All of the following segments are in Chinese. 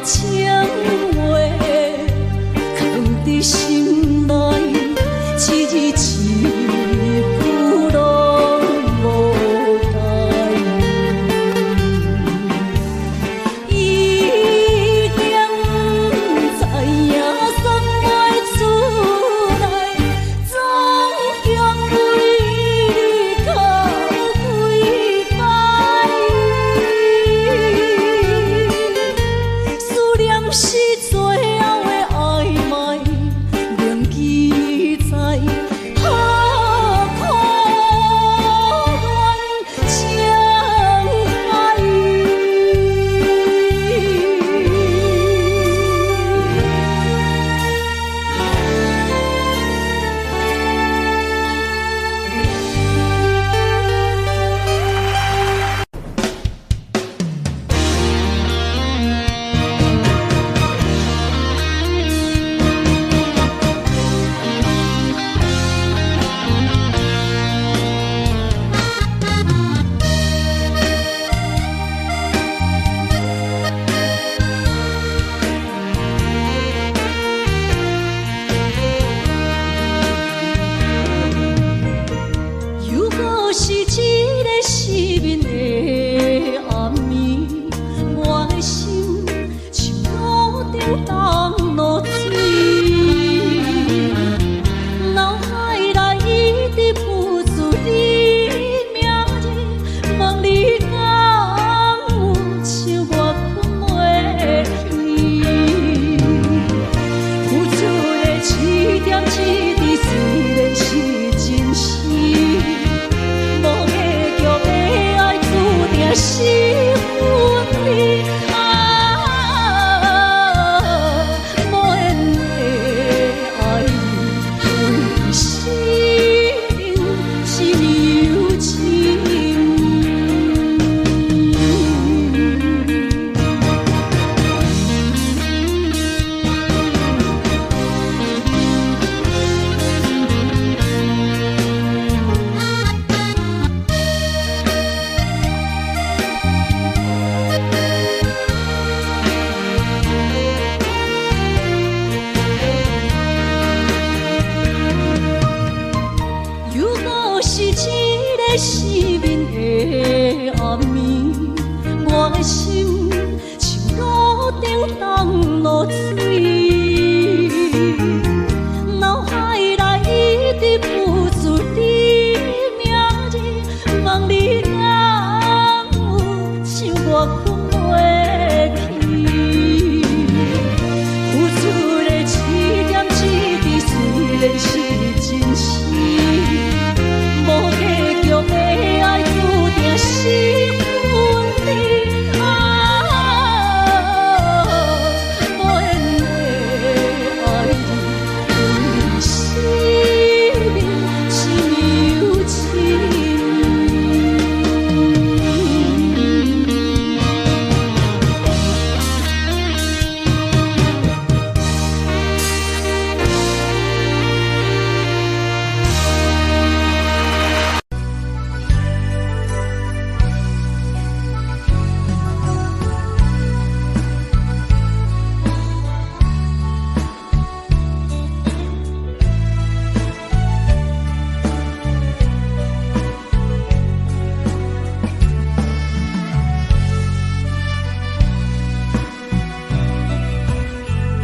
情话藏伫心内，一字一句拢无改。伊竟知影送袂出来，总强为你靠几摆。思念是最后的暧昧，铭记在何苦怨情海。如果是一个失眠的暗暝，我的心像路中东落水，脑海内一直浮出你名字，问你敢有像我困袂去？付出的一点一滴，虽然是真实。无结局的爱，注定是分离。无缘的爱，为生是有情。如果是一个失眠的暗暝，我的心像路中东落水，脑海内一直浮出你名字，问你敢有像我困袂去？付出的一点一滴，虽然是真实。无结局的爱，注定是分离。无缘的爱，为生是有情。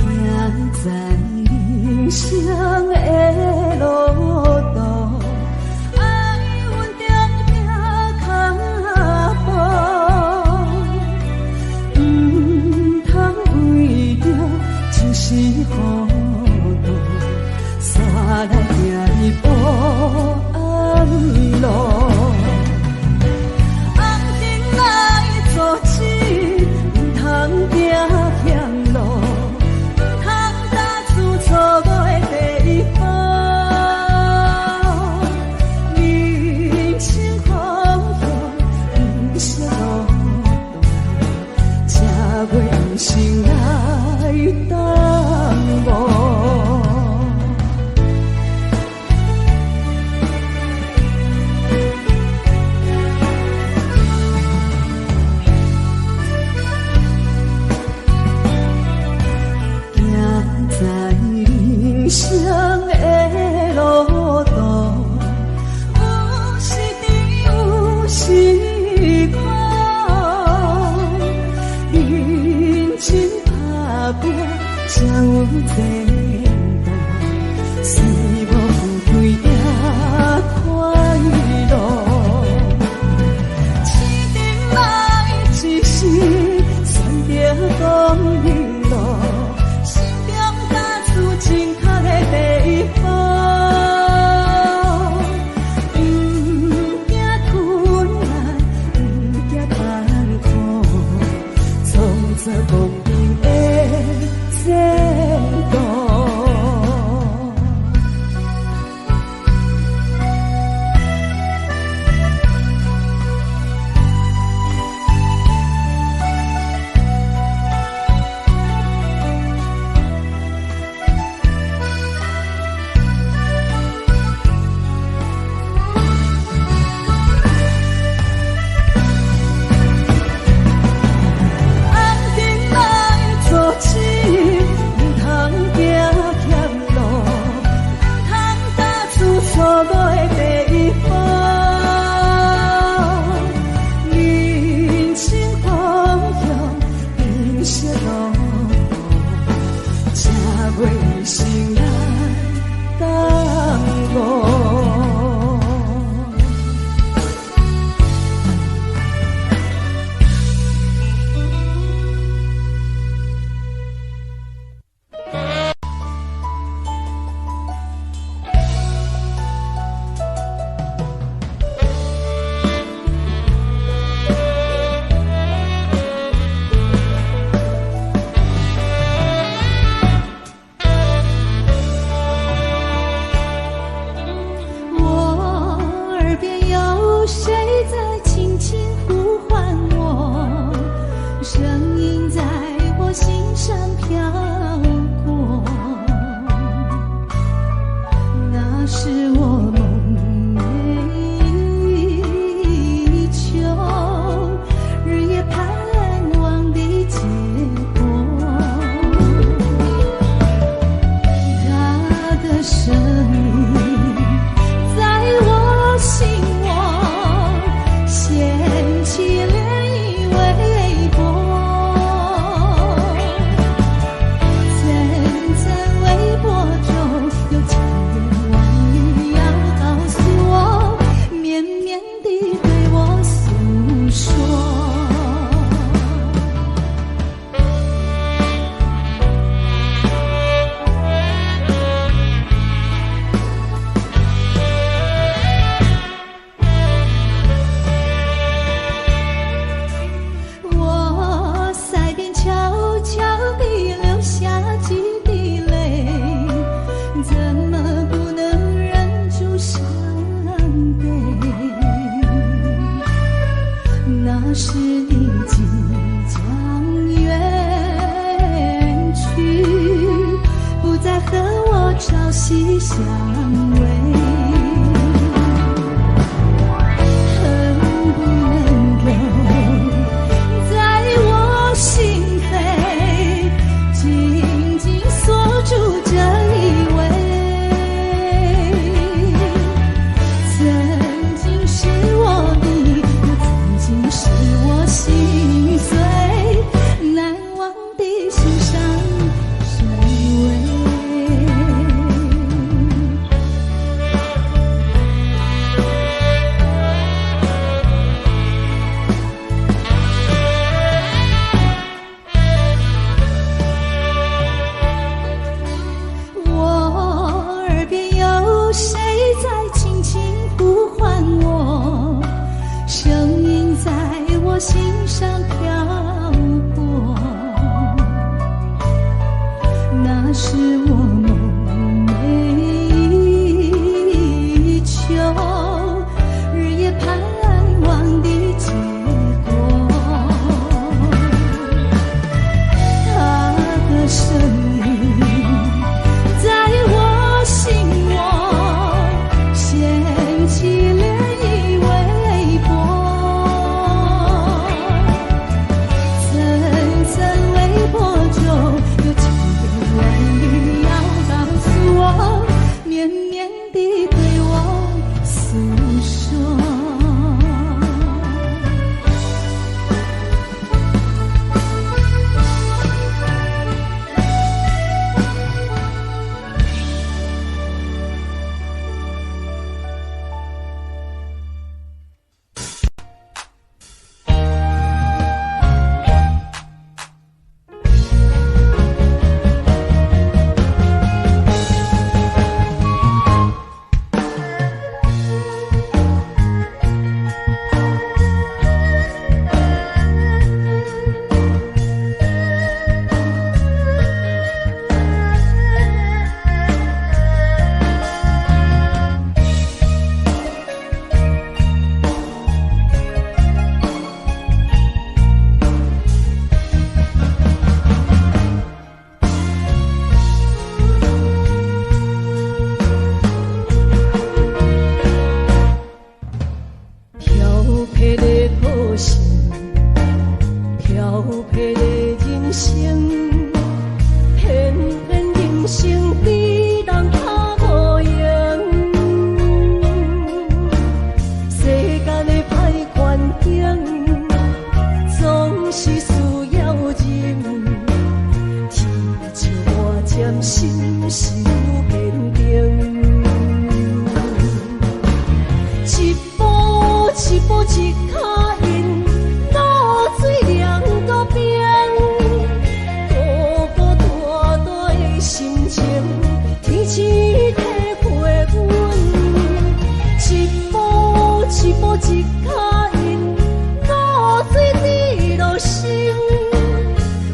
行在人生的路途，爱阮定定脚步，唔通为着一时糊涂，煞来行一步暗路。红尘来做事，唔通行险路。错过的前途，虽无富贵也快乐。一定来一世，选择公益路，心中打出正确的地方。不惊困难，不惊艰苦，创造公平的制度。层层微波中，有情的万缕摇渐心是愈坚定。一步一步一脚印，露水凉到冰，孤孤单单的心情，天星体会阮。一步一步一脚印，露水滴落心，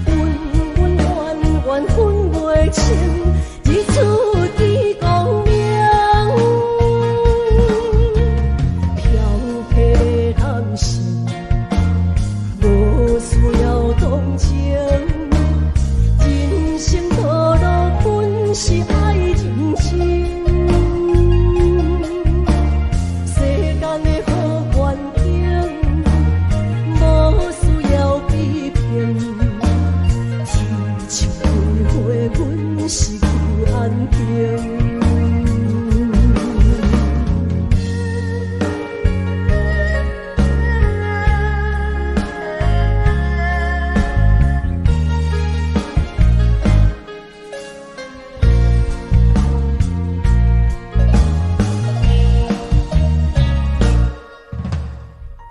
温温暖暖分袂清，日出伫光明。飘泊的男性，无需要同情，人生道路本是爱认真。世间的好环境，无需要批评。天树开花，阮是求安定。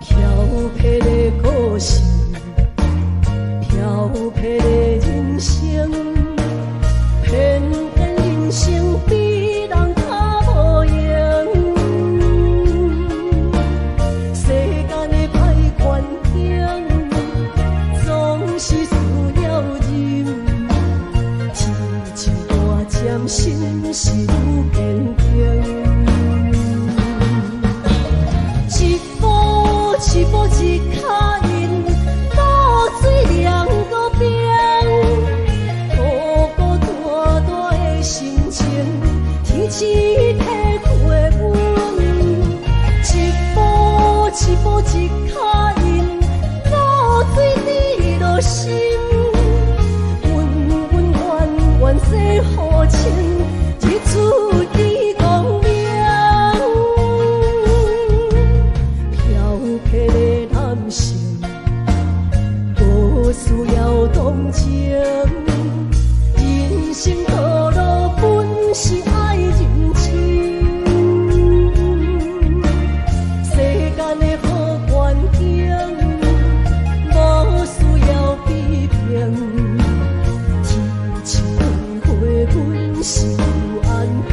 飘泊的故事，飘泊的人生，偏偏人生比人较无用。世间的歹环境，总是需要忍。天树大渐心是愈坚定。一步一脚印，露水凉到冰，孤孤单单的心情，天星体会阮。一步一步一脚印，露水滴落心，温温暖暖洗好清，日出伫光明。飘泊的男性，无需要同情，人生道路本是爱认真。世间的好环境，无需要批评。天树开花，阮是有安定。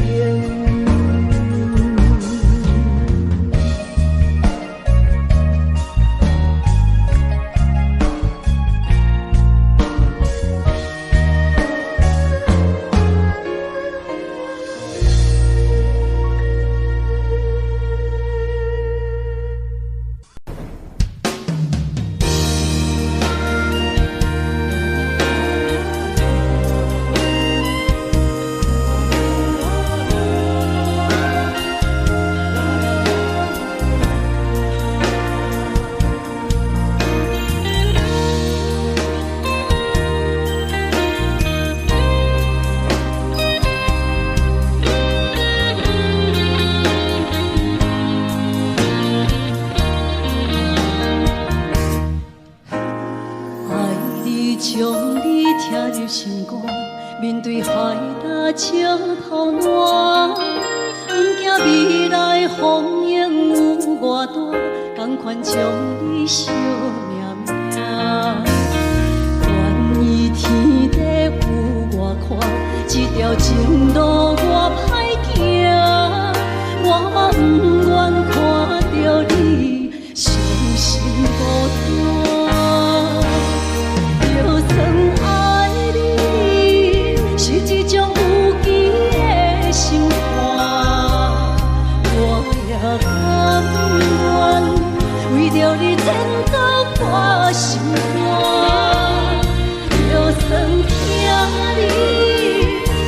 将你听入心肝，面对海大笑头烂，不惊未来风影有偌大，同款将你惜命命。愿意天地有我看，这条情路我歹行，我嘛不愿看到你伤心孤单。就算爱你是一种有机的心肝，我也甘愿为着你牵倒我心肝。就算疼你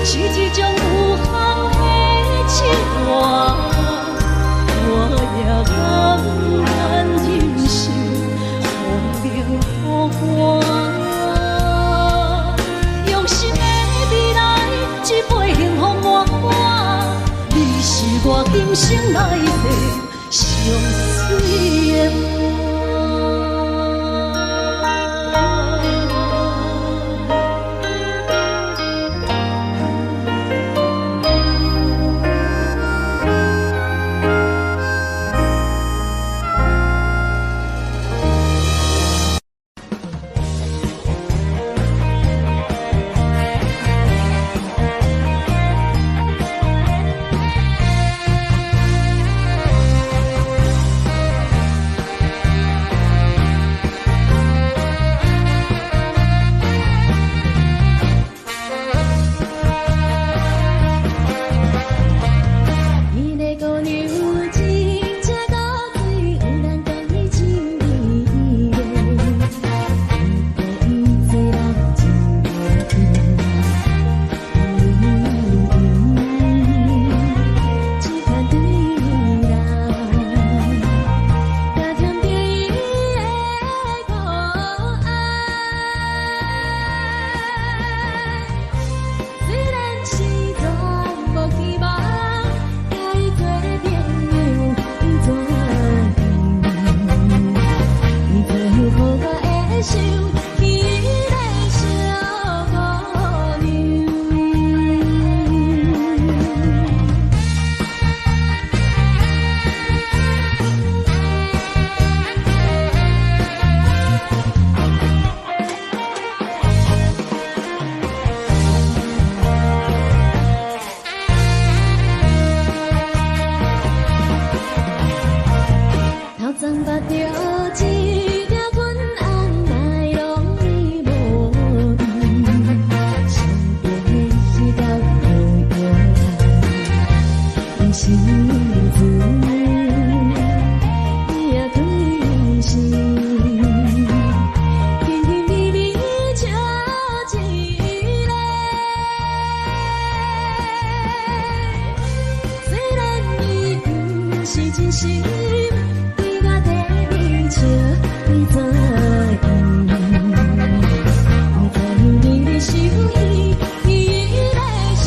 是一种有限的情话，我也甘愿忍受风明雨寒。一杯幸福满满，你是我今生来世上水的花。心，为我第二笑，为做阵，做阵你的手艺，伊来小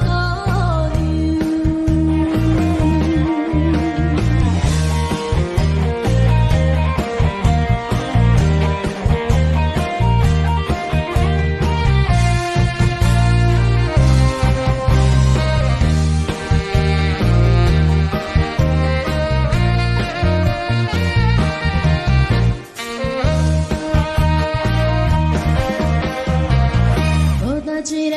姑一个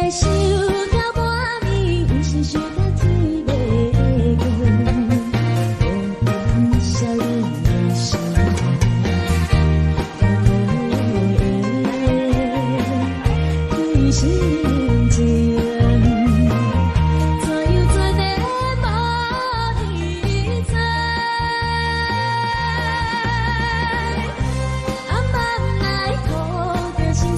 想了半暝，有时想到醉袂倦，无少年的心，对心情，怎样做得无你知？啊，慢来吐着心事。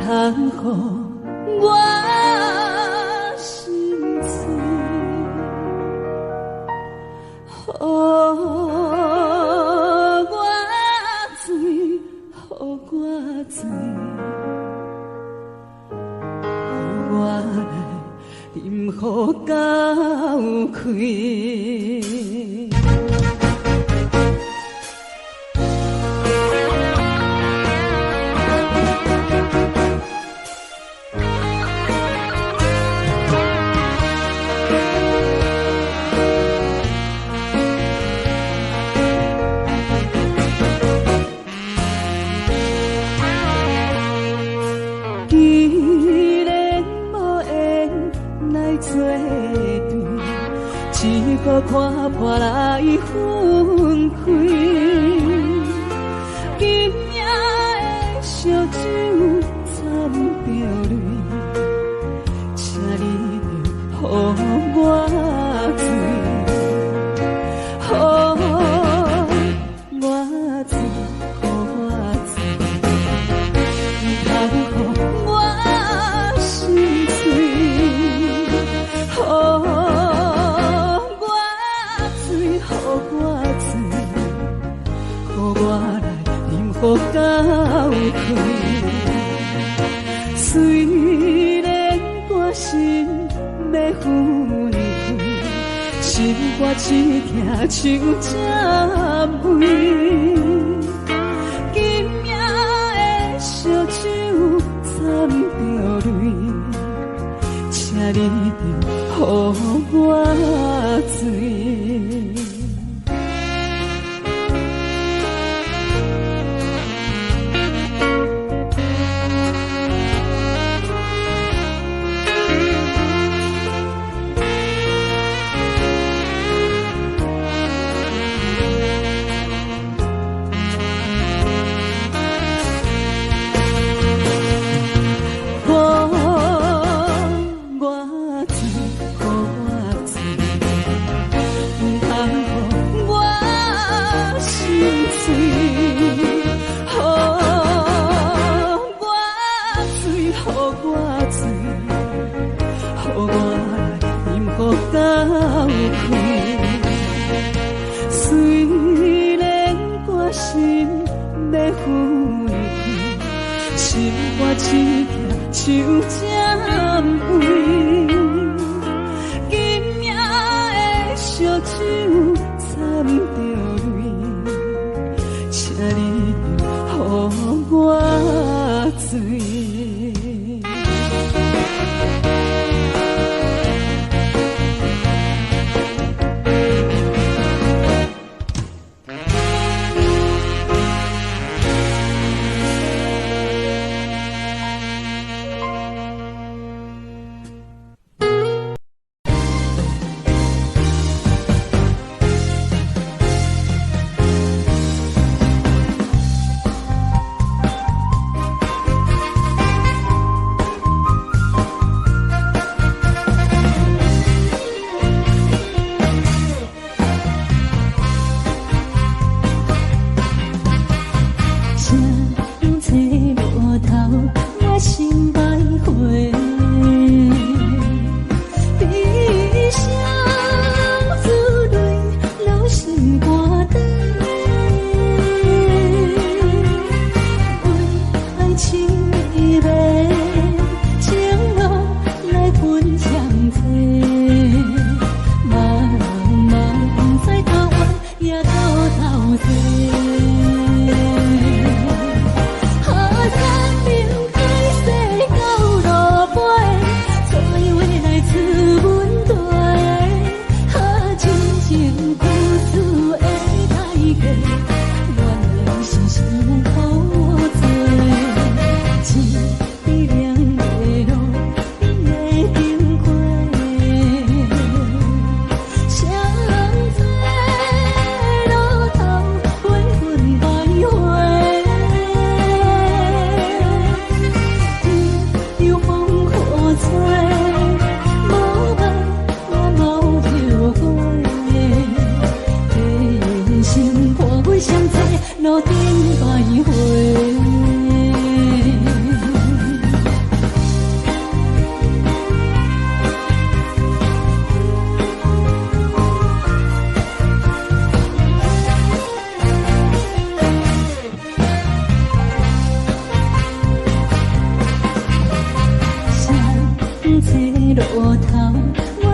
通予我心碎。予狗开。既然无缘来作对，只好看破来分开。今夜的烧酒掺着泪，请你着予我醉，予我醉，予我醉，不通予我心碎，予我醉，予我醉，予我来饮予狗开。虽然我心要分开，心肝只疼手暂袂。今夜的烧酒掺着泪，请你着予我醉。虽然我心要分开，心肝只疼手暂袂。今夜的烧酒掺着泪，请你着予我醉。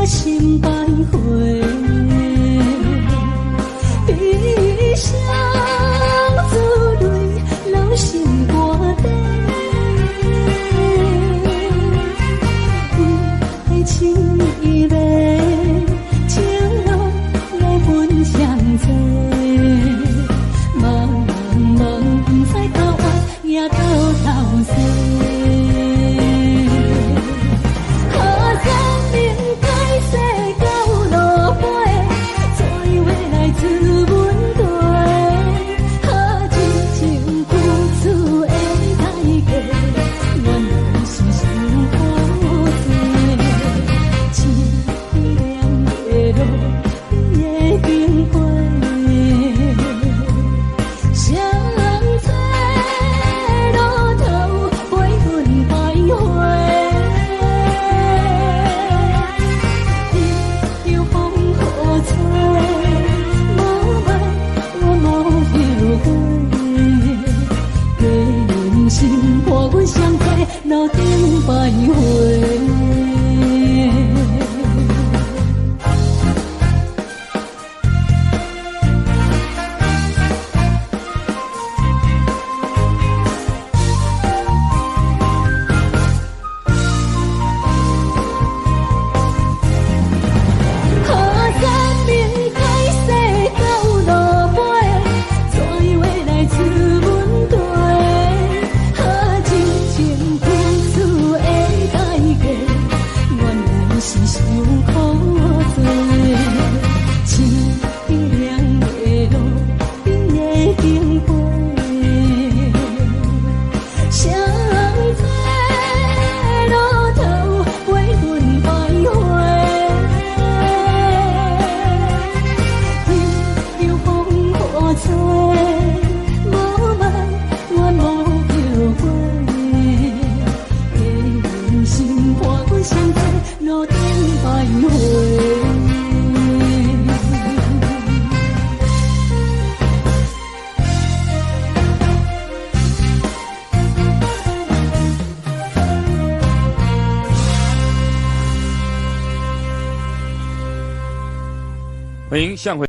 我心徘徊。悲伤珠泪流心肝底，爱情依恋，情路来分相济，茫茫不知到暗也到头西。路顶徘徊。欢迎向回。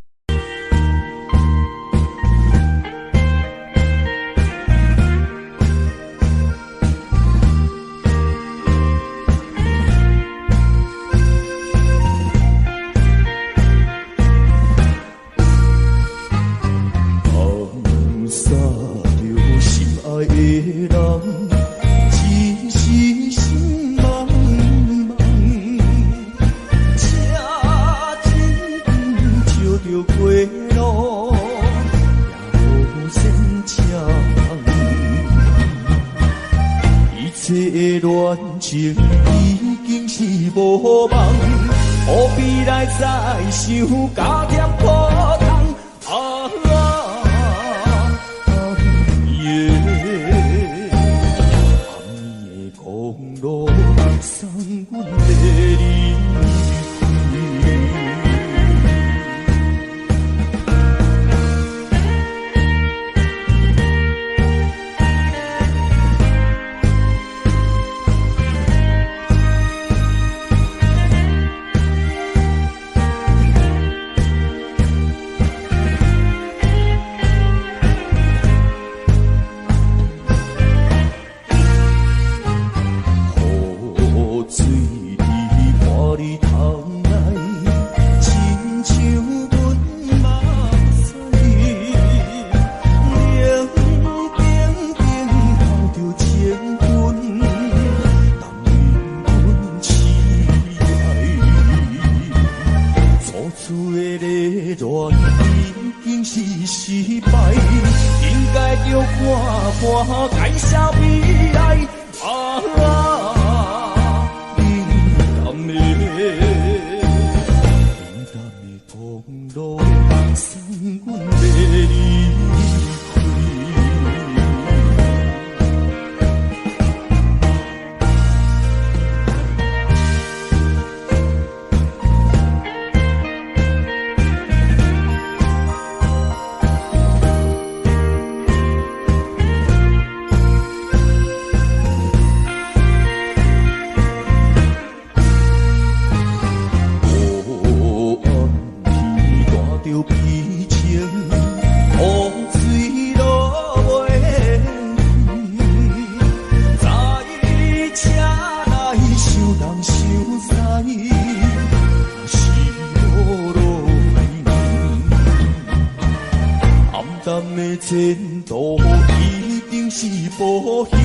前途一定是无幸，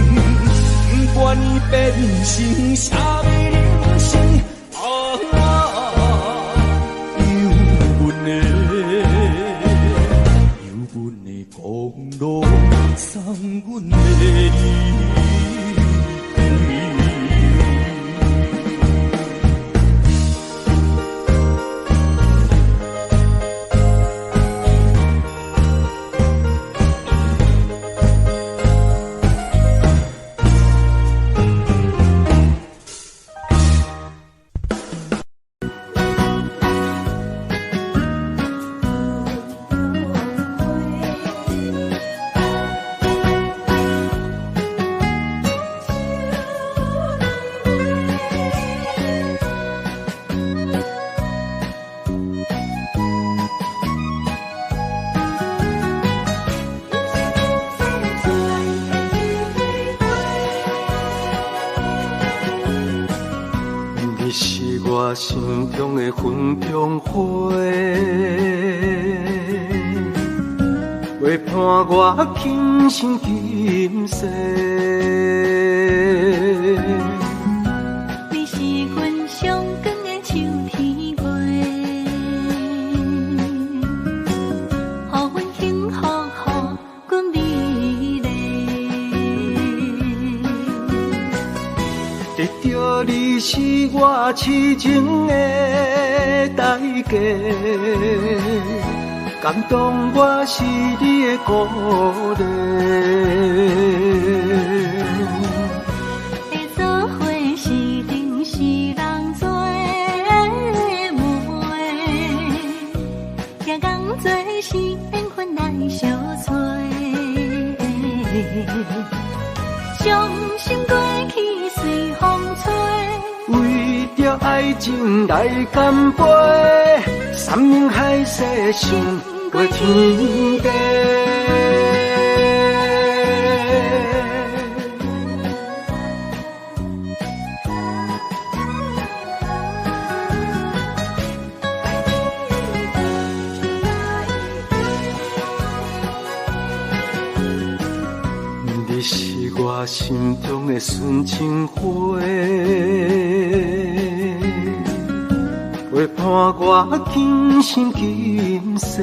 不愿意变成什么人生。有阮的公路送阮的离。我心中的云中花，陪伴我今生今世。你是阮上光的秋天月，予阮幸福，予阮美丽。得到你是我痴情的代价，感动我是你的鼓励。会做伙是定是人做媒，也讲做是缘分来相找。伤心过去随风吹。为着爱情来干杯，山盟海誓想过天地。你是我心中的纯情花，陪伴我今生今世。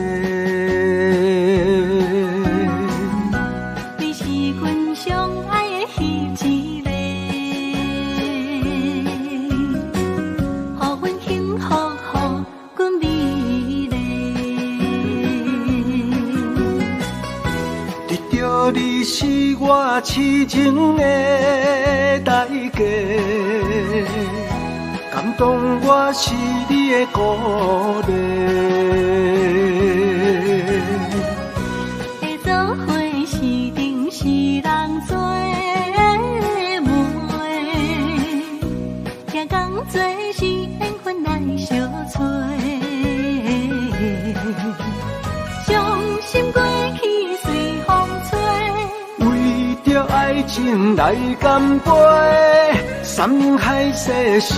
你是阮上爱的彼一个，予阮幸福，予阮美丽。得到你是我痴情的代价，感动我是你的鼓励。会做伙是定是人做媒，也讲做是缘分来相找。伤心过去随风吹，为着爱情来干杯，山盟海誓想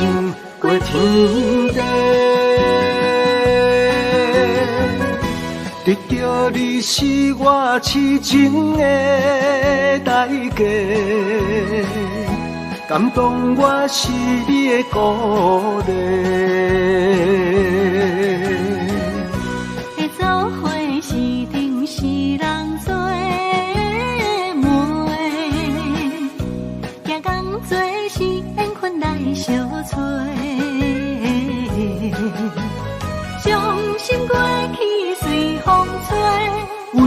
过天地。得到你是我痴情的代价，感动我是你的鼓励。会做伙是定是人做媒，也讲做是缘分来相找。伤心过去随风吹，为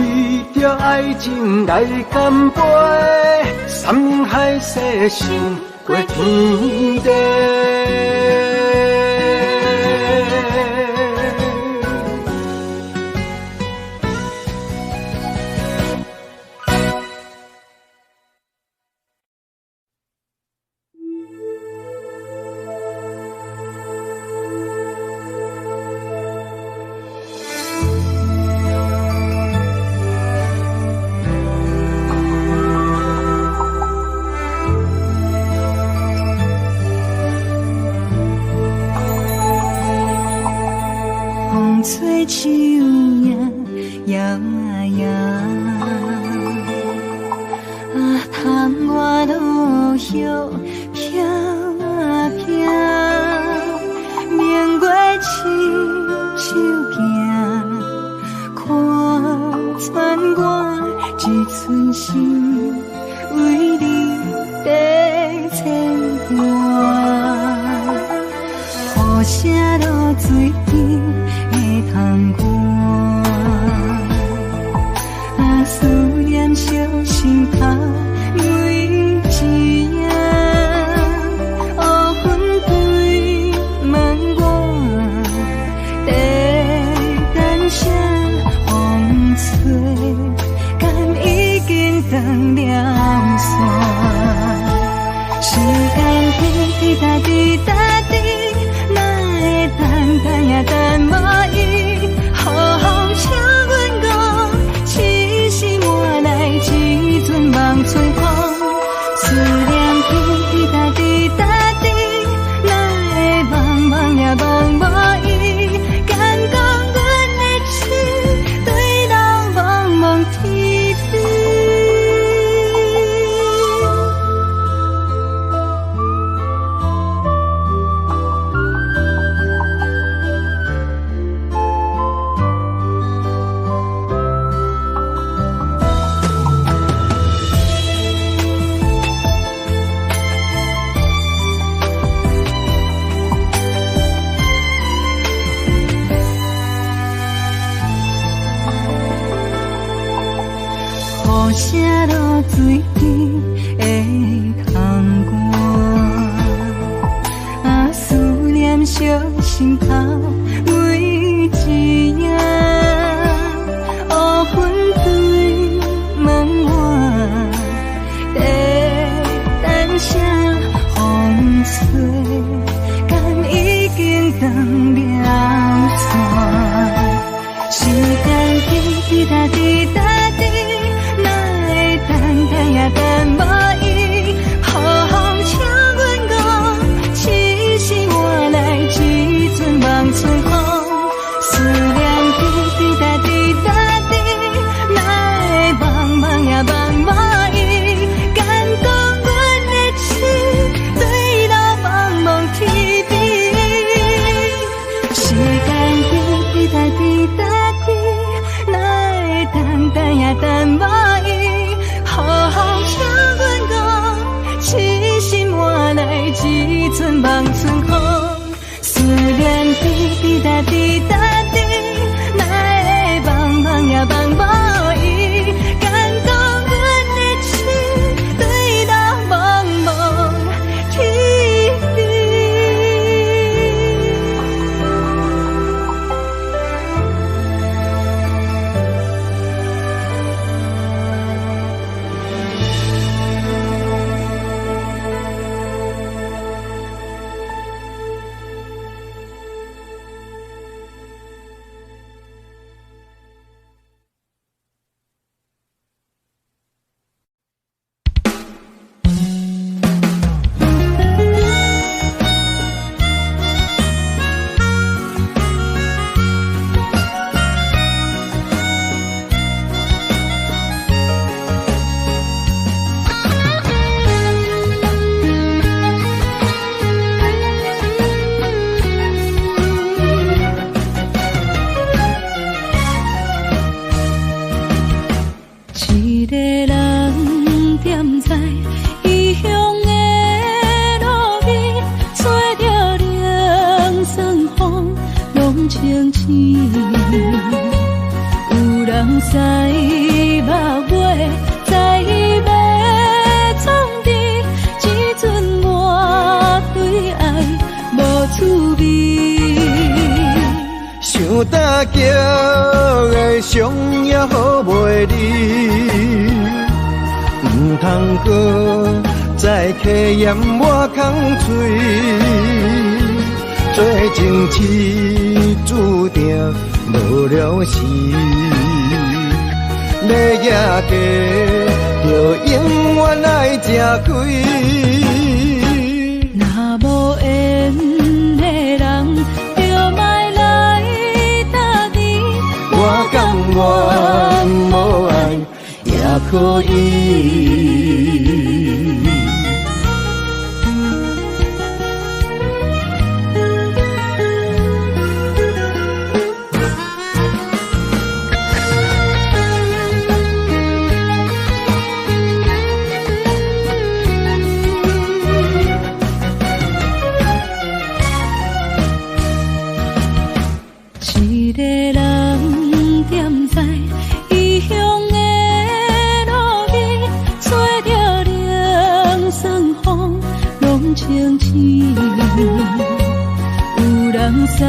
着爱情来干杯，山盟海誓想过天地。风吹树影摇啊摇，小飘啊飘，明月亲手行，看穿我一寸心，为你在牵挂，雨声落水边的窗外，啊思念烧心头。等了线，时间滴答滴答滴，哪会等也等无伊？雨风请阮讲，痴心换来一阵梦春风。思念滴答滴答滴，哪会茫茫也茫无伊？敢讲阮的痴，对人茫茫天边。雨声落水边的窗外，啊思念烧心头每一夜，乌云对门外，在等啥风吹，敢已经断了线，时间滴滴答滴答。也等无伊，雨风请阮讲，痴心换来一阵梦春风。思念滴滴答滴答滴，哪会茫茫也茫无伊？敢讲阮的痴，对人茫茫天边。时间滴滴答滴答滴，哪会等也等无伊？雨风请阮讲，痴心换来一阵梦春风。思念滴滴答滴答滴，哪会茫茫也茫无伊？敢讲阮的痴，对人茫茫天边。打叫的伤也好袂离，唔通搁再客嫌我空嘴，做情痴注定无了时，要野家就永远爱吃亏。若无缘的人，就莫来搭你。我甘愿无爱也可以，情痴。有人使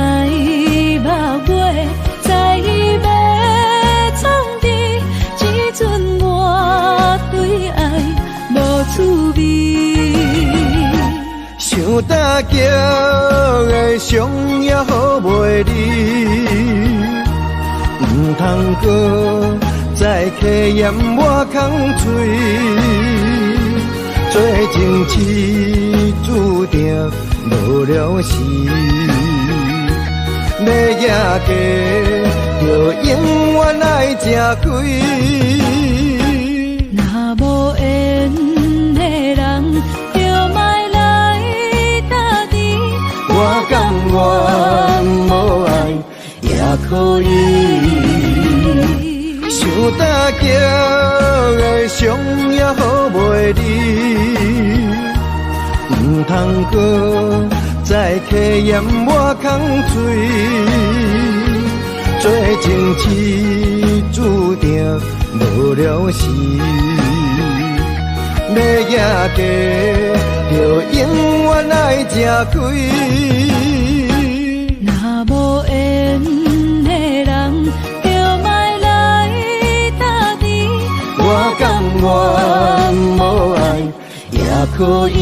目尾，知要创治，只准我对爱无趣味。想大叫的伤也好袂离，唔通搁再客嫌我空嘴。做情痴注定无了时，要野家就永远爱吃亏。若无缘的人，就莫来打滴。我甘愿无爱也可以。想大叫的伤也好袂离，唔通搁再客嫌我空嘴。做情痴注定无了时，要野家就永远爱吃亏。若无缘的人，就莫来打滴。我甘愿无爱也可以。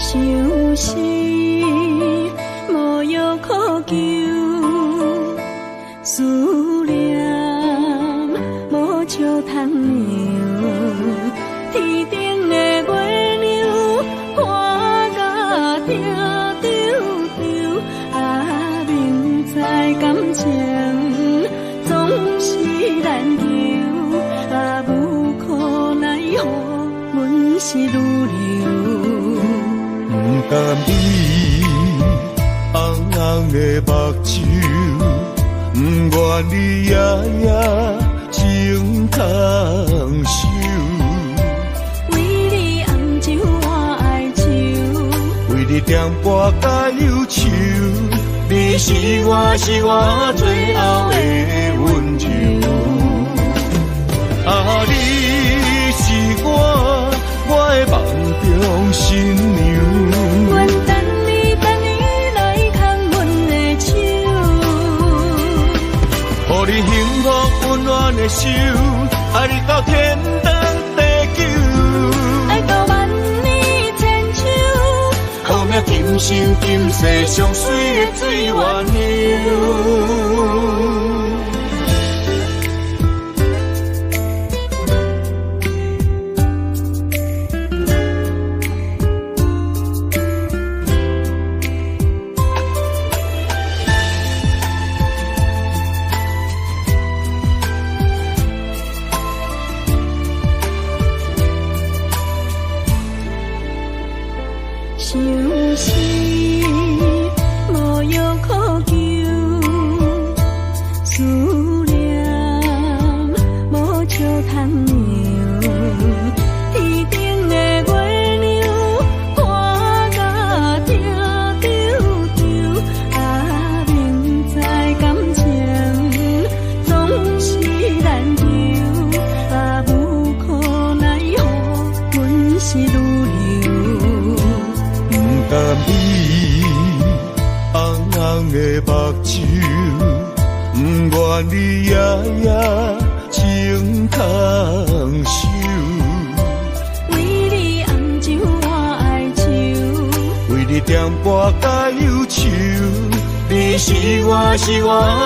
想是无药可救，思念无笑通留。天顶的月亮看甲定丢丢，啊，明知感情总是难求，啊，无可奈何，阮是愈留。不甘你红红的目睭，不愿你夜夜情空守。为你红酒换哀愁，为你点拨甲忧愁，你是我最后的温柔。啊，你是我的梦中新娘。愿等你来牵阮的手，予你幸福温暖的手，爱你到天长地久，爱到万年千秋。好命今生今世上水的水源流。想是无药可救，思念无笑通留。天顶的月亮看甲定丢丢，啊，明知感情总是难求，啊，无可奈何，阮是愈留。不甘你红红的目睭，不愿你夜夜情空守。为你红酒换哀愁，为你点拨甲忧愁，你是我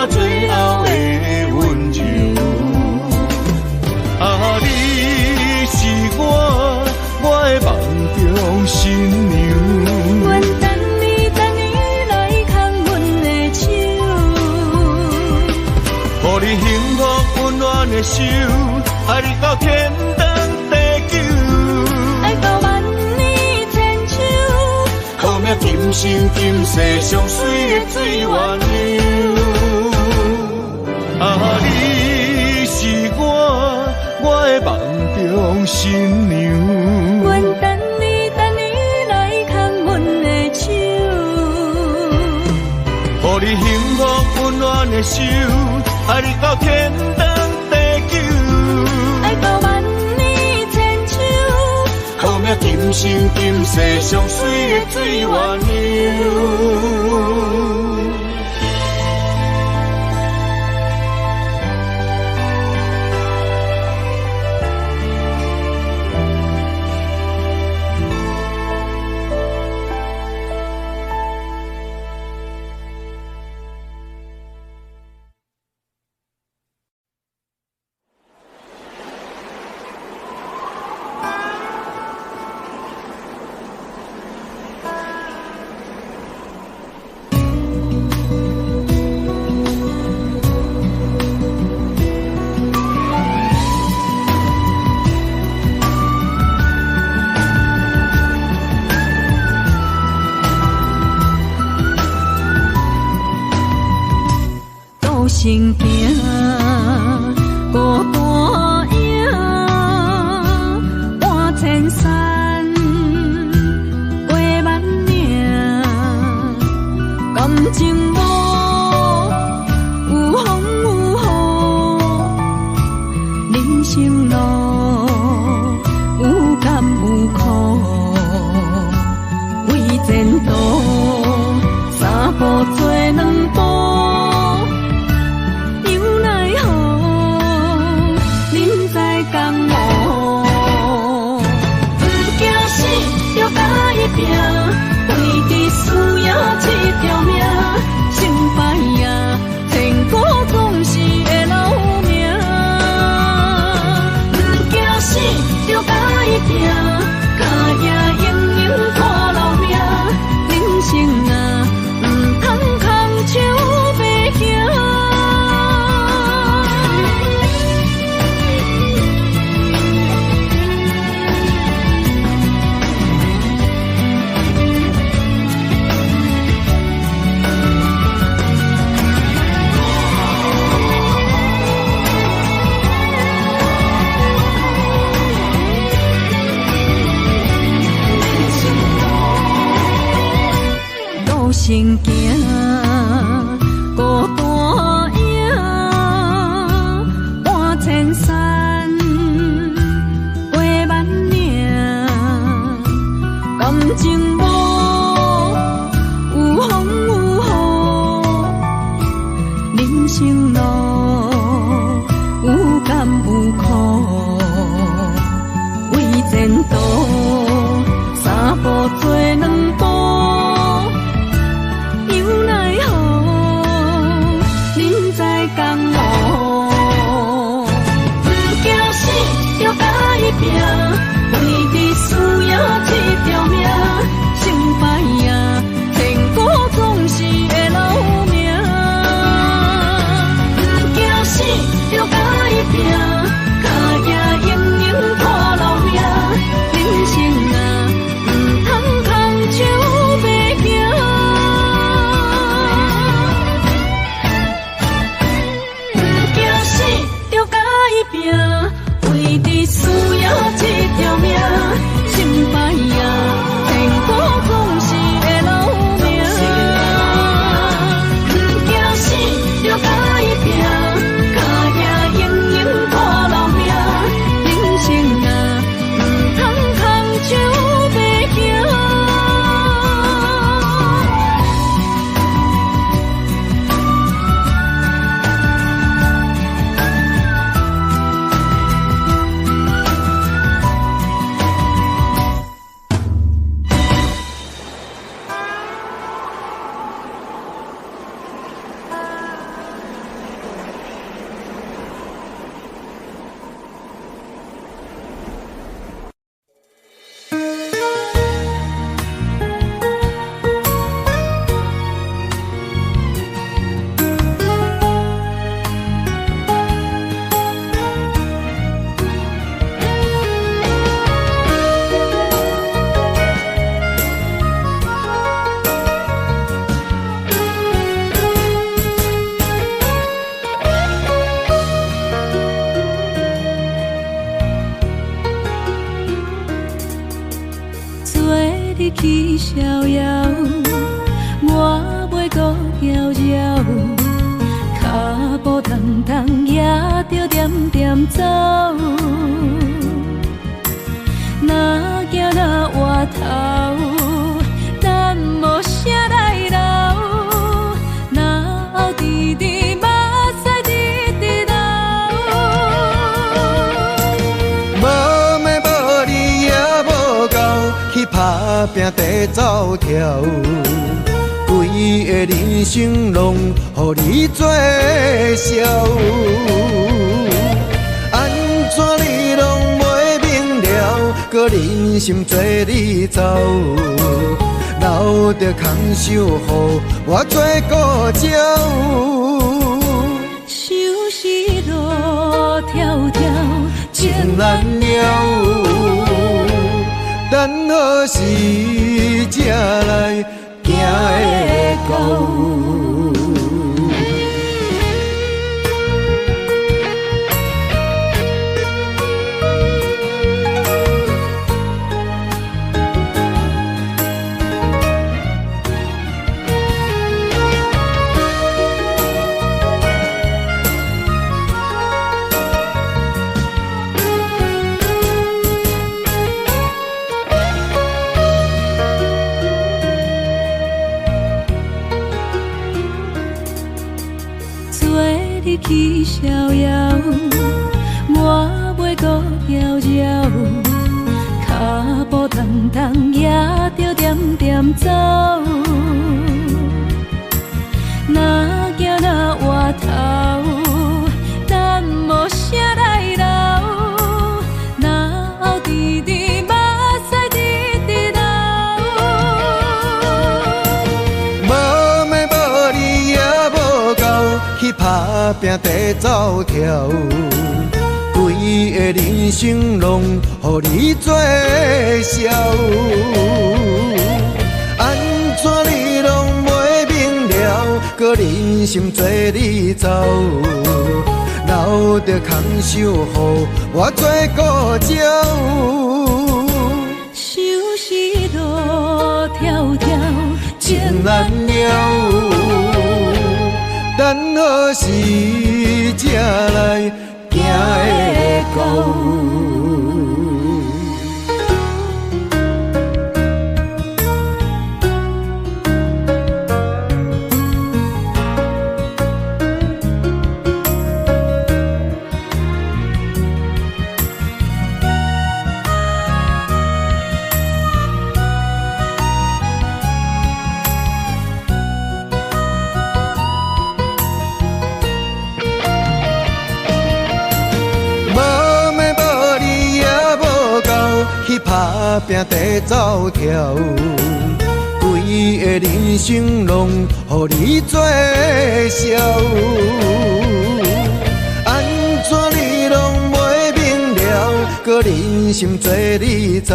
最后的温柔。啊，你是我的手，爱你到天长地久，爱到万年千秋。好命今生今世上水的水月娘。啊，你是我的梦中新娘。愿等你来牵阮的手，予你幸福温暖的手，爱你到天长地久，爱到万年千秋。好命今生今世上水的水月娘。成行孤单影，半千山过万岭，感情无有风有雨，人生路有甘有苦，为前途三步做两步。为你需要这条命，成败呀，千古总是会留名。不惊死，就甲伊拼，脚也永远看留名。人生啊，唔通空手白行。成行孤单影，半千山过万岭，感情无有风有雨，人生路有甘有苦，为前途三步做两步。为你需要这条命，成败呀，千古总是会留名。不惊死，就甲伊拼，脚也永远看留名。人生啊，唔通空手白行。不惊死，就甲伊拼。为你需要这去逍遥，我袂搁搅扰，脚步重重也着点点走。若行若回头，咱无啥来留，若后直直目屎直直流。无妹无你也无够，去打拼地走跳，规个人生拢予你做笑。安怎你拢袂明了，搁忍心做你走，留着空手予我做顾鸟。想是路迢迢，情难了，等何时才来行会到？去逍遥，我袂搁搅扰，脚步重重也着点点走。若行若回头，咱无啥来留，若后直直目屎直直流。无妹无你也无够，去打拼地走跳，规个人生拢予你做笑。安怎你拢袂明了，搁忍心做你走，留着空手予我做顾鸟。想是路迢迢，情难了，等何时才来行会到？去打拼地走跳，规个人生拢予你做笑。安怎你拢袂明了，搁忍心做你走，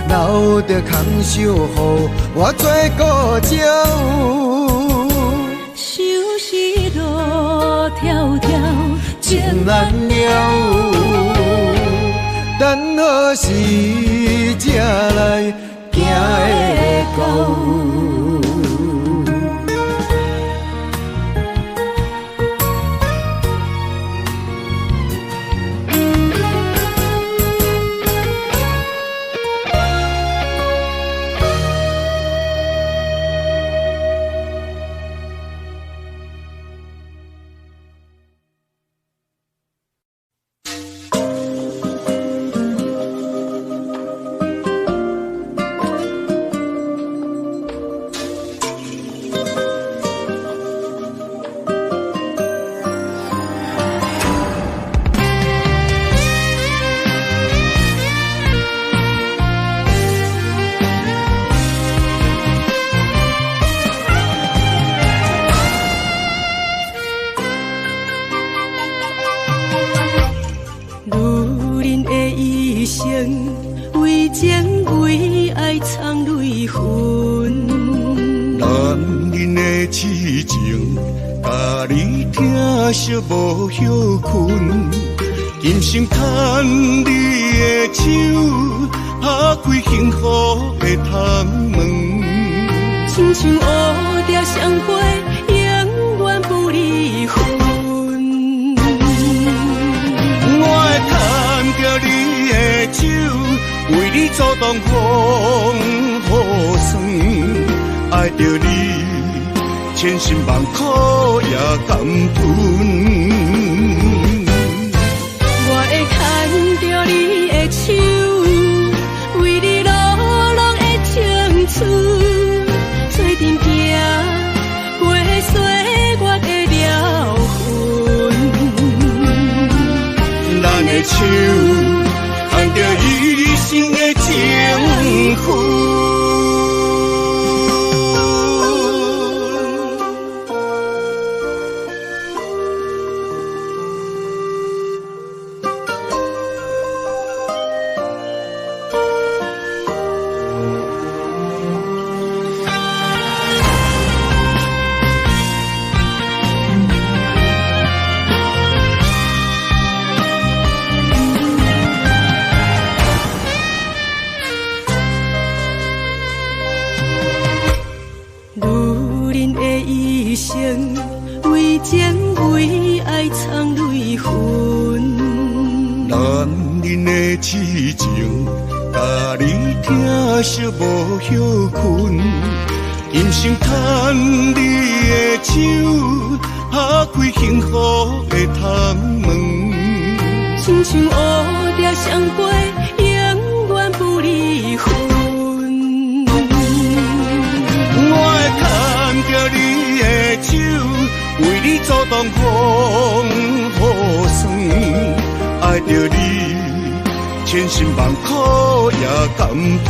留着空手予我做顾鸟。想是路迢迢，情难了，等何时才来行会到？为情为爱藏泪痕，男人的痴情，甲你疼惜无歇困，今生牵你的手，拍开幸福的窗门。亲像乌蝶相陪，永远不离分。我会牵着你的手，为你阻挡风雨霜，爱着你，千辛万苦也甘吞。我会牵着你的手，为你落落的青春，做阵行过岁月的疗痕。咱的手牵着一生的情分。为情为爱藏泪痕，男人的痴情，甲你疼惜无歇困，今生牵你的手，打开幸福的窗门。亲像乌蝶相陪，永远不离分。我会牵着你的手，为你阻挡风雨霜，爱着你，千辛万苦也甘吞。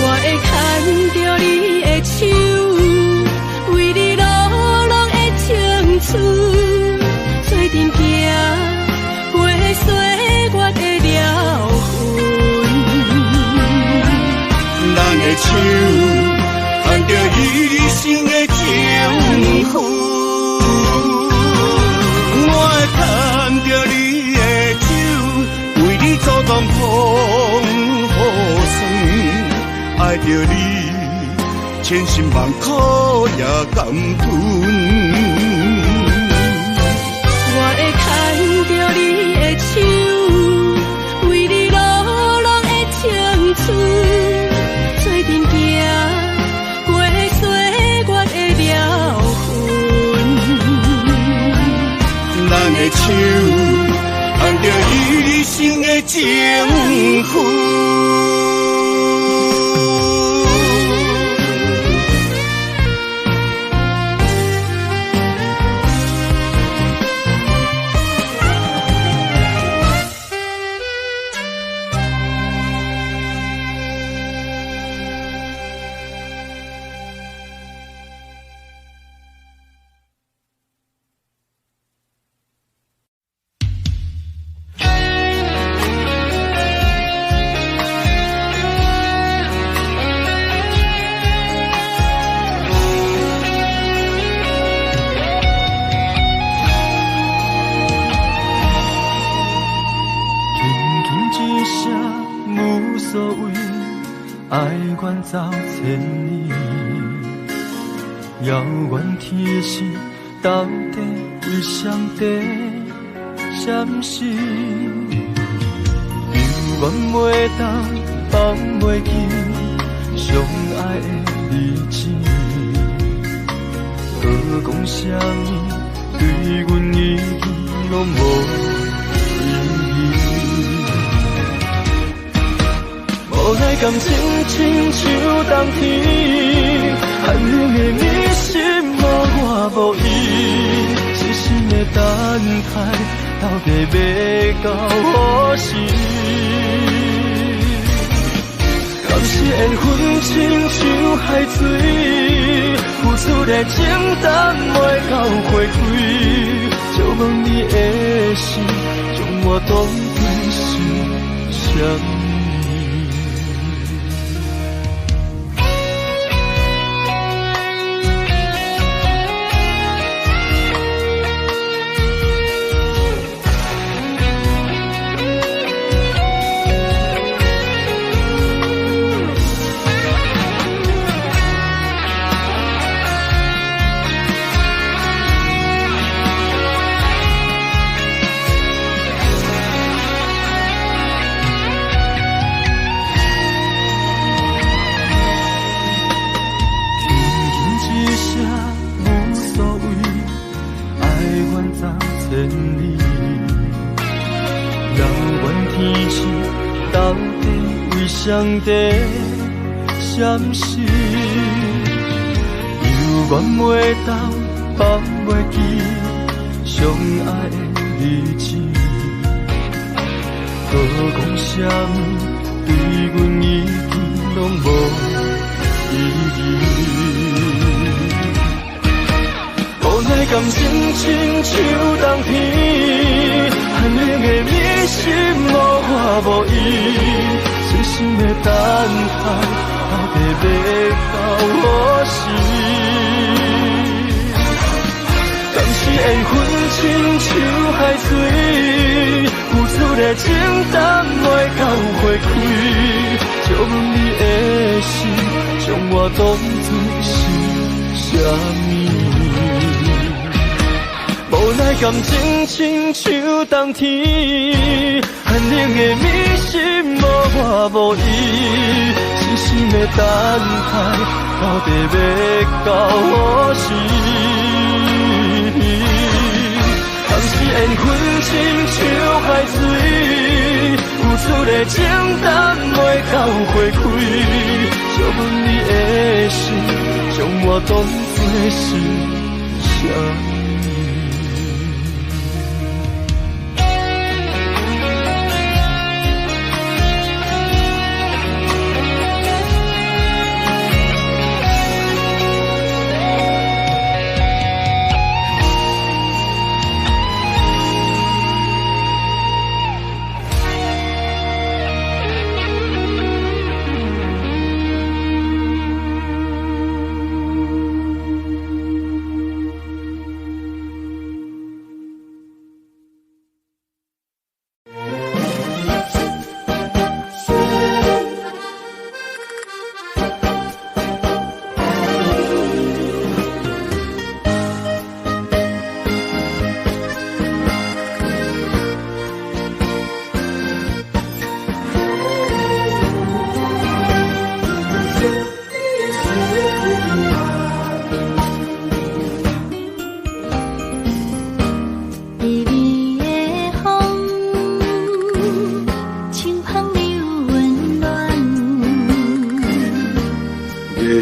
我会牵着你的手，为你落落的青春，做阵行过岁月的疗痕。咱的手牵着一生的情分，我会牵着你的手，为你阻挡风雨霜，爱着你，千辛万苦也甘吞。我会牵着你的手，为你落落的青春，做阵行过岁月的疗痕。咱的手牵着一生的情分。走千里，遥远天星到底为上帝闪烁？永远袂当放袂记相爱的日子，何讲啥物对阮意义拢无意义。无奈感情亲像冬天，寒冷的你心无我无伊，深深的等待，到底要到何时？感是缘分亲像海水，付出的情等袂到回馈，就问你的心，将我当作是啥物？到底为上帝闪失？犹原袂当放袂记相爱的日子，搁讲啥物对阮已经拢无意义。无奈感情亲像冬天，寒冷的你心无话无依，细心的等待，到底要到何时？敢是缘分亲像海水，付出的情淡袂到回馈，借问你的心，将我当作是啥物？无奈感情亲像冬天，寒冷的你心无我无依，细心的等待，到底要到何时？当时缘分亲像海水，付出的情淡袂到回馈，借问你的心，将我当作是啥物？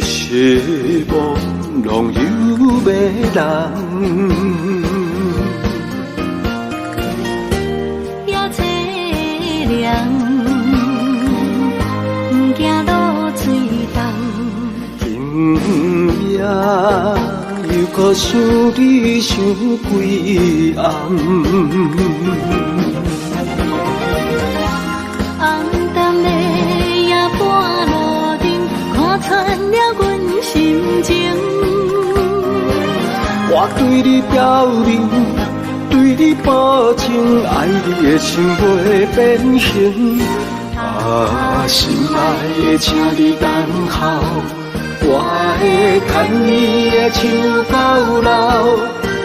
希望拢有要人，也凄凉，不惊落水重。今夜又搁想你想几暗。红淡的夜半路灯，看穿了阮心情。我对你表明，对你保证，爱你的心袂变形。啊，心爱的，请你等候，我会牵你的手到老，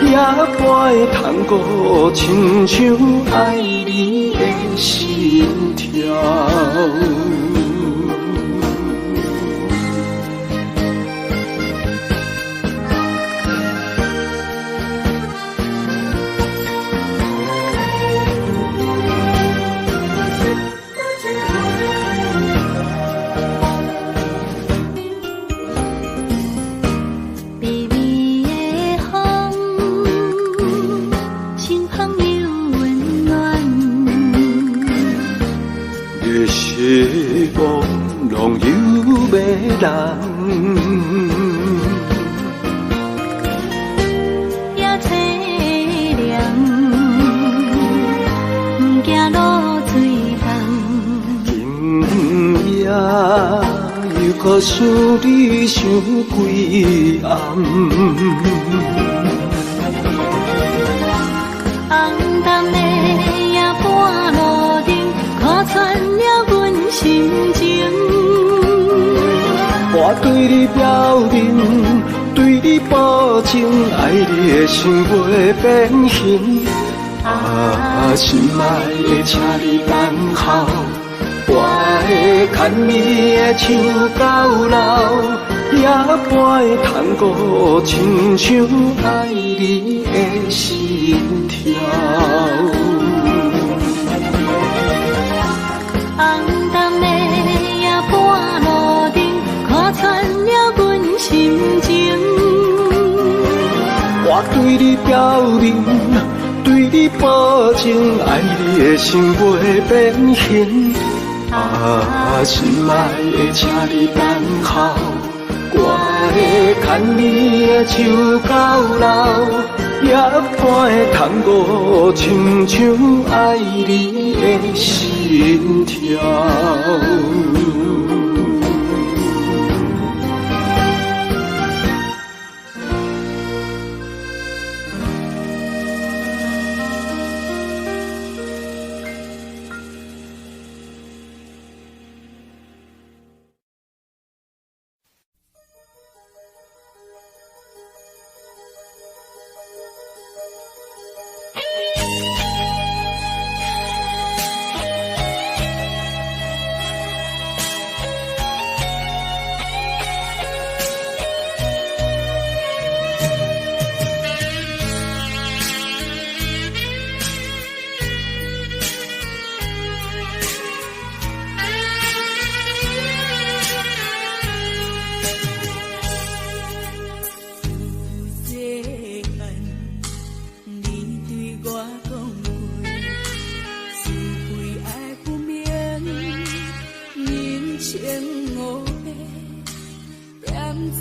也会通过亲像爱你的心跳。希望拢有要人，也凄凉，不惊落水重。今夜又搁想你想几暗。红淡的夜半路灯，看穿了阮心情。我对你表明，对你保证，爱你的心袂变形。啊，心爱的，请你等候，我会牵你的手到老，也会通过亲像爱你的心跳。红淡对你表明，对你保证，爱你的心袂变形。心爱的，请你等候，我会牵你的手到老，也伴探戈，亲像爱你的心跳。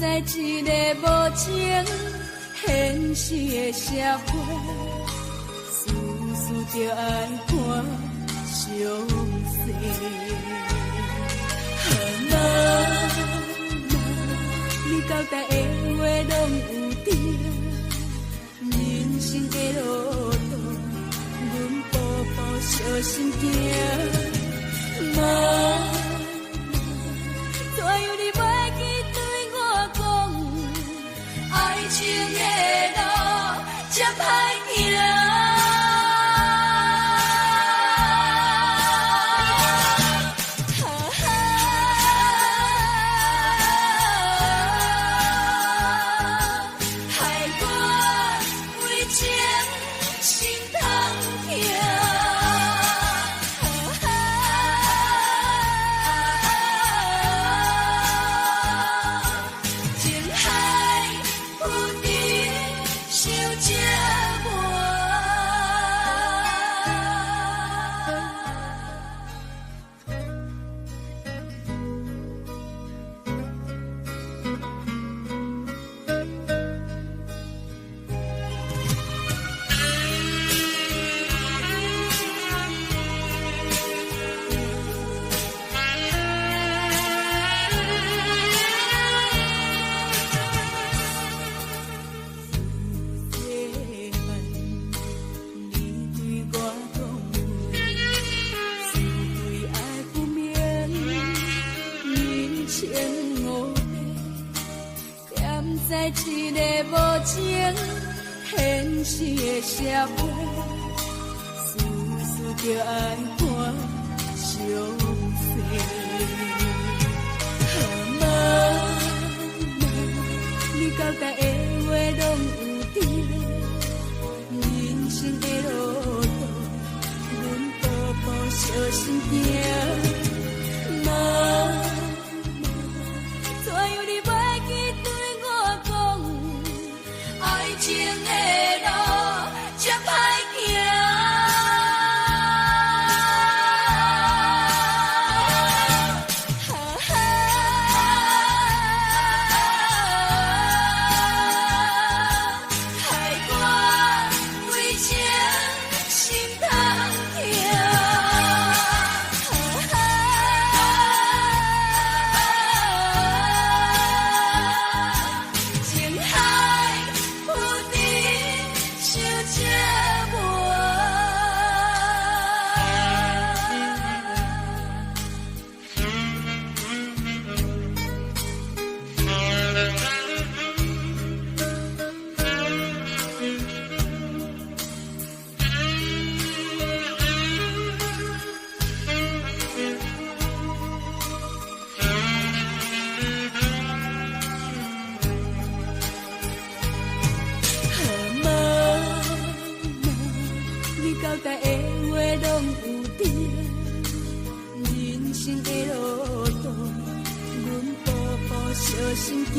在一个无情现实的社会，事事就爱看详细。你交代的话拢有对，人生的路途，阮步步小心行。怎样你袂记对我讲，爱情的路这歹行。在一个无情现实的社会，事事就爱看详细。你交代的话拢有对，人生的路途，阮步步小心行。怎样你袂记对我讲，爱情的路这歹行。交代的话拢有对，人生的路途，阮步步小心行。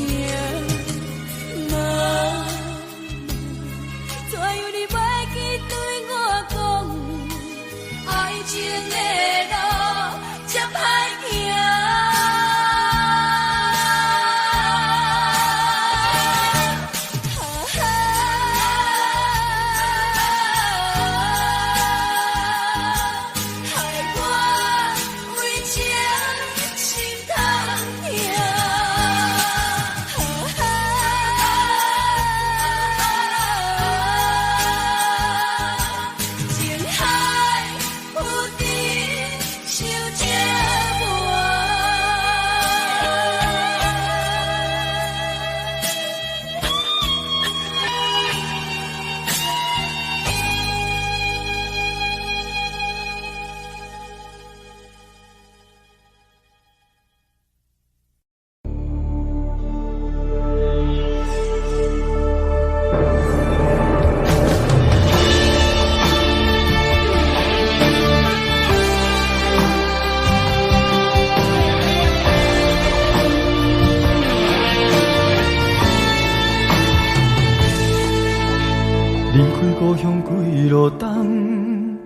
离开故乡几路冬，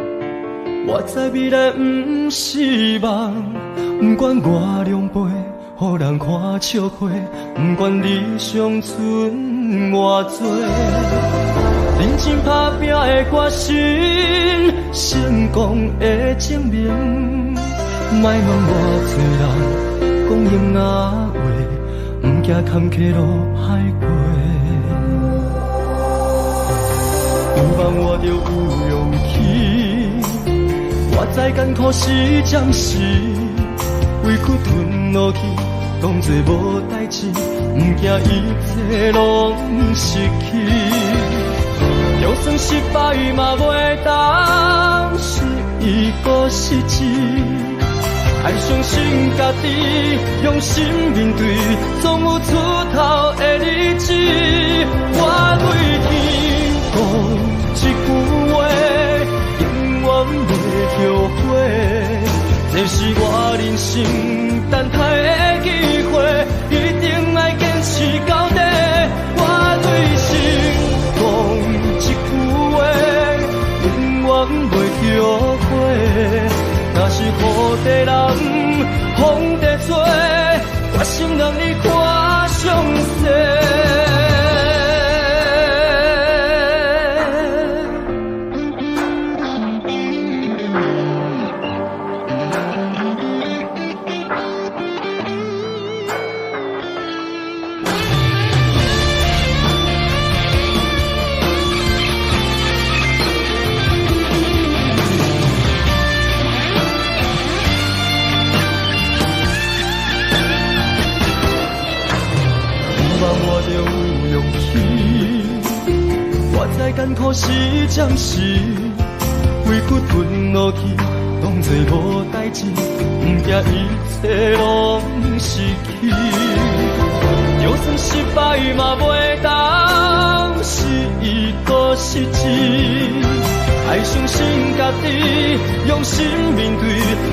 我知未来不是梦。不管我两杯，予人看笑话，不管理想剩偌多，认真打拼的决心，成功的证明。莫问偌多人讲闲话，不惊坎坷路歹过。有梦我就有勇气，我知艰苦是暂时，委屈吞落去，当作无代志，不惊一切拢失去。就算失败嘛袂当是一个失志，爱相信家己，用心面对，总有出头的日子。我对天讲一句话，永远袂后悔。这是我人生等待的机会，一定要坚持到底。我对心讲一句话，永远袂后悔。若是雨地人，风地做，我心让你看上世。艰苦是暂时，委屈吞落去，当作无代志，不惊一切拢失去。就算失败嘛袂当是一个失志，爱相信家己，用心面对，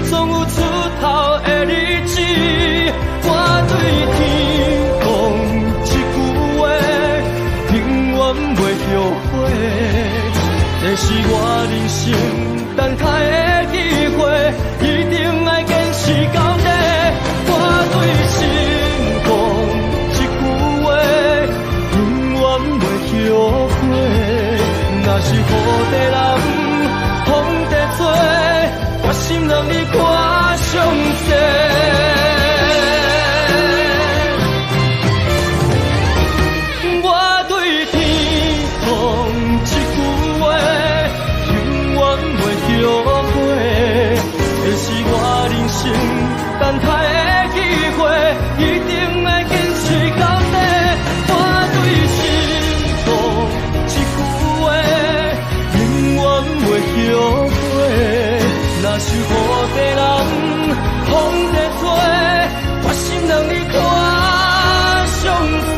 总有出头的日子。我对天讲一句话，永远袂后悔。这是我人生等待的机会，一定要坚持到底。我对心讲一句话，永远袂后悔。若是雨地人，风地做，我心让你看上世。等待的机会，一定要坚持到底。我对心讲一句话，永远袂后悔。若是雨地人，风地做，我心让你看上世。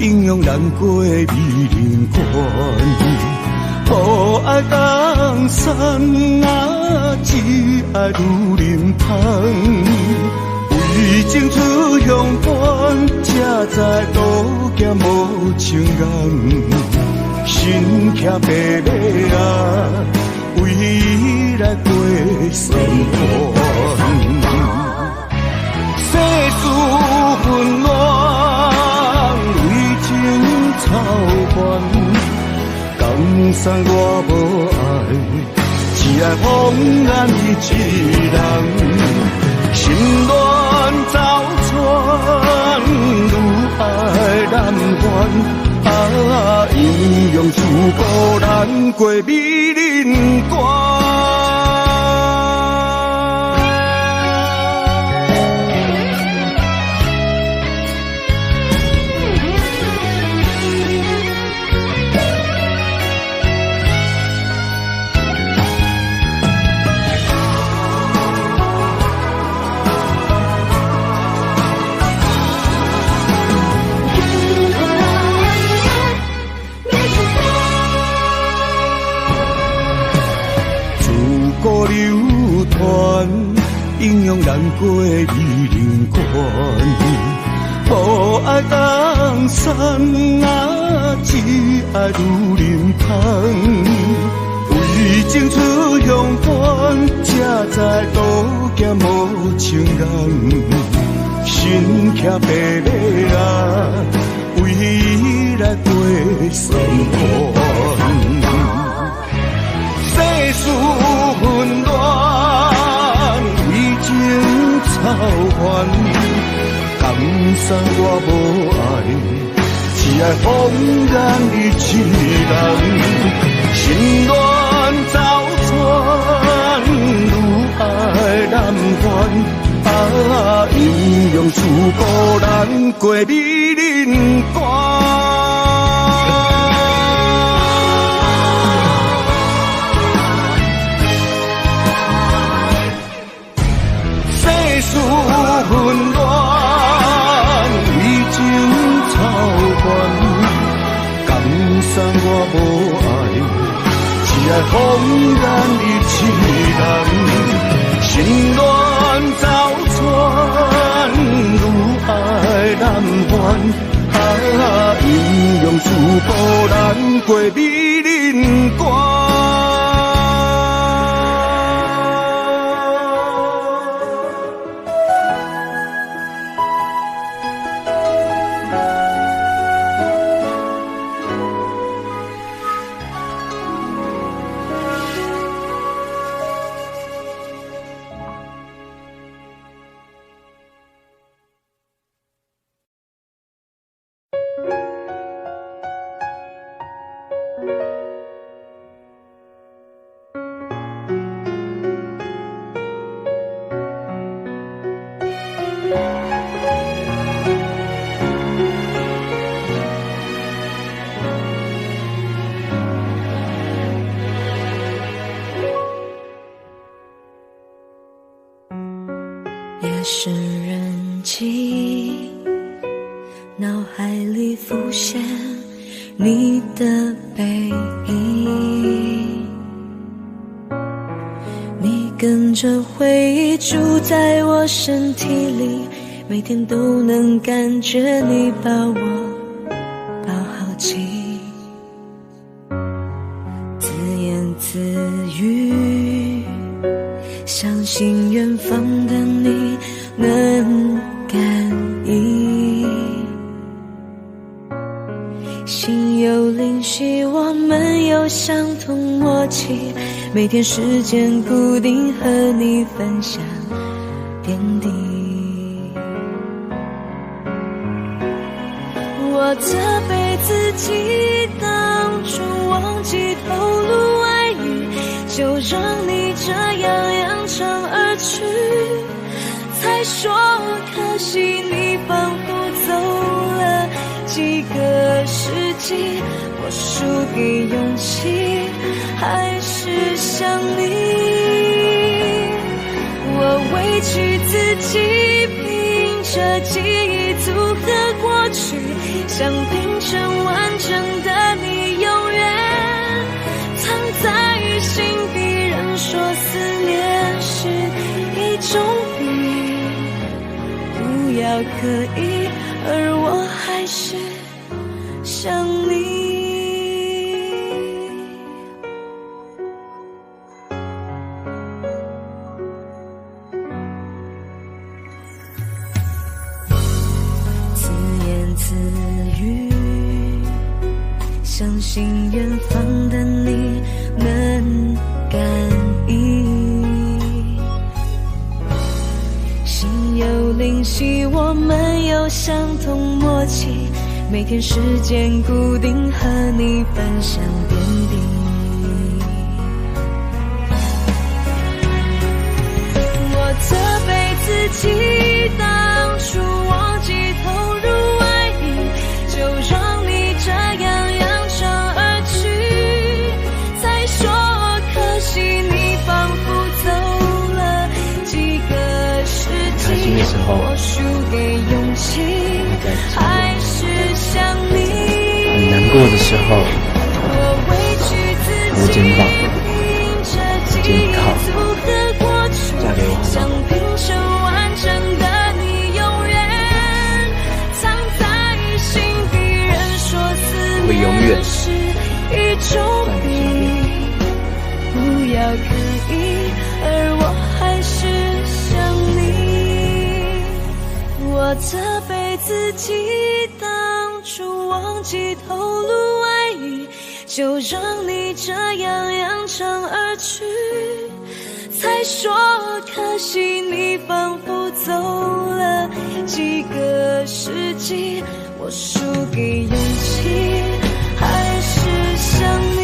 影响咱过美人关。无爱江山啊，只爱女人芳。为情出乡关，才知路行无情人。身骑白马啊，为伊来过三关。世事纷乱，为情操烦。江山我无爱，只爱风眼伊一人。心乱早传，愈爱难还。英雄自古难过美人关。流传，影响咱过美人关。无爱江山啊，只爱女人芳。为情出乡关，才知路行无情人。身骑白马啊，为伊来过三关。世事纷乱，为情操烦。江山我无爱，只爱风眼伊一人。心乱早传，愈爱难还。英雄自古难过美人关。世事纷乱，为情操烦。江山我无爱，只爱风眼伊一人。心乱早传，愈爱难还。英雄自古难过美人关。夜深人静，脑海里浮现你的背影，你跟着回忆住在我身体里，每天都能感觉你把我抱好紧，自言自语，相信远方的你能感应，心有灵犀，我们有相同默契，每天时间固定和你分享点滴。我责备自己当初忘记透露爱意，就让你这样扬长而去，才说可惜你仿佛走了几个世纪，我输给勇气还是想你，我委屈自己凭着记忆组合过去，想拼成完整的你，永远藏在心底。人说思念是一种病，不要刻意，而我还是想你。自语，相信远方的你能感应，心有灵犀，我们有相同默契，每天时间固定和你分享点滴。我责备自己当初忘记投入爱意，就让你这样扬长而去，才说可惜你仿佛走了几个世纪，我输给勇气，还是想你。很难过的时候，我委屈自己，凭着记忆组合过去，想拼成完整的你，永远藏在心底。人说思念是一种病，不要刻意，而我还是想你。我责备自己当初忘记透露爱意，就让你这样扬长而去，才说可惜你仿佛走了几个世纪，我输给勇气，还是想你。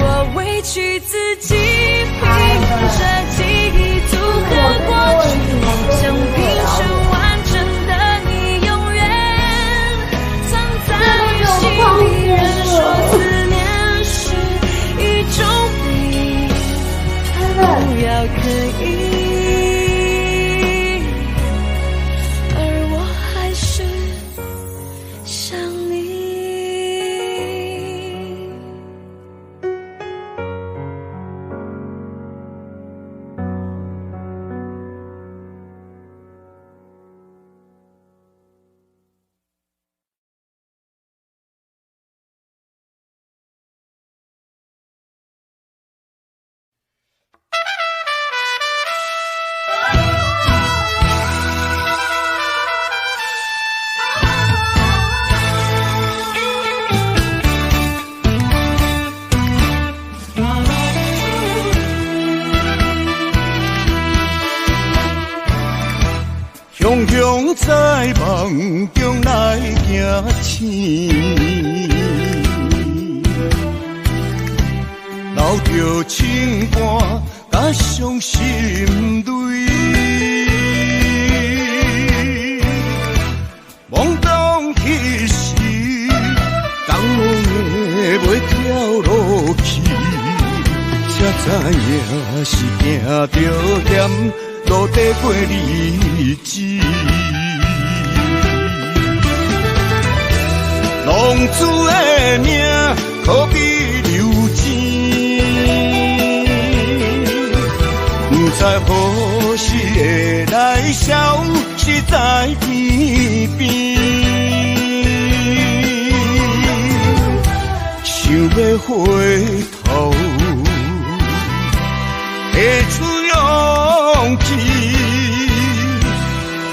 我委屈自己，凭着记忆组合过去，想拼成完整的你，永远藏在心里。人说思念是一种病，不要刻意，而我还是想你。雄雄在梦中来行醒，留着情歌甲伤心泪，懵懂彼时，江的袂跳落去，才知影是行着险。路底过日子，浪子的命可比流钱，不知何时会来消失在天边，想要回头，会出勇气，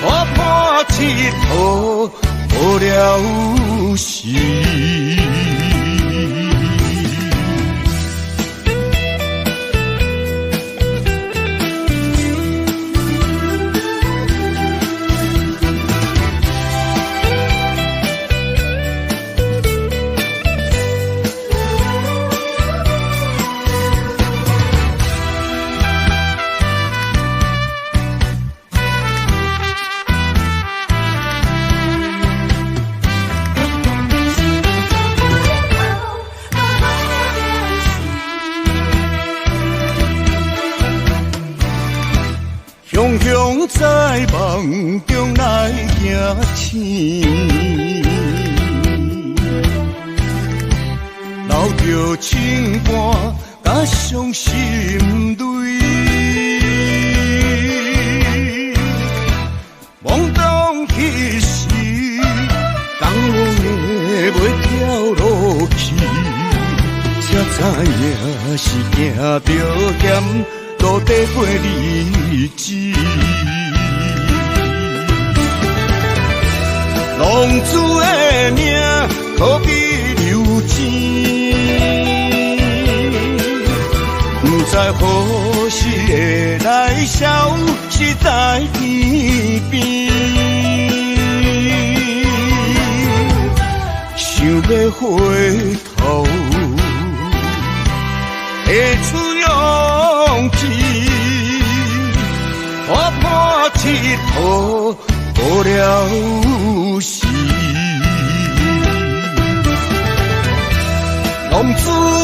我破铁头破了时。雄雄在梦中来行天，留着情歌甲伤心泪。懵懂彼时，当我的袂跳落去，才知影是行着险，路底过日子。浪子的命，可比流钱，不知何时会来消，是在天边。想要回头，会出勇气，我破铁土，无了时。浪子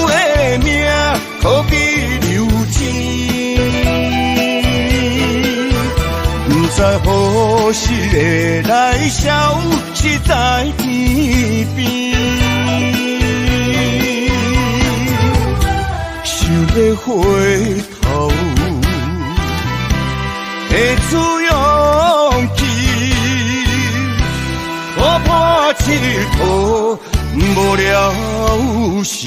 的命，可比流钱，不知何时会来消，是在天边。想要回头，会出勇气，我破铁土，无了时。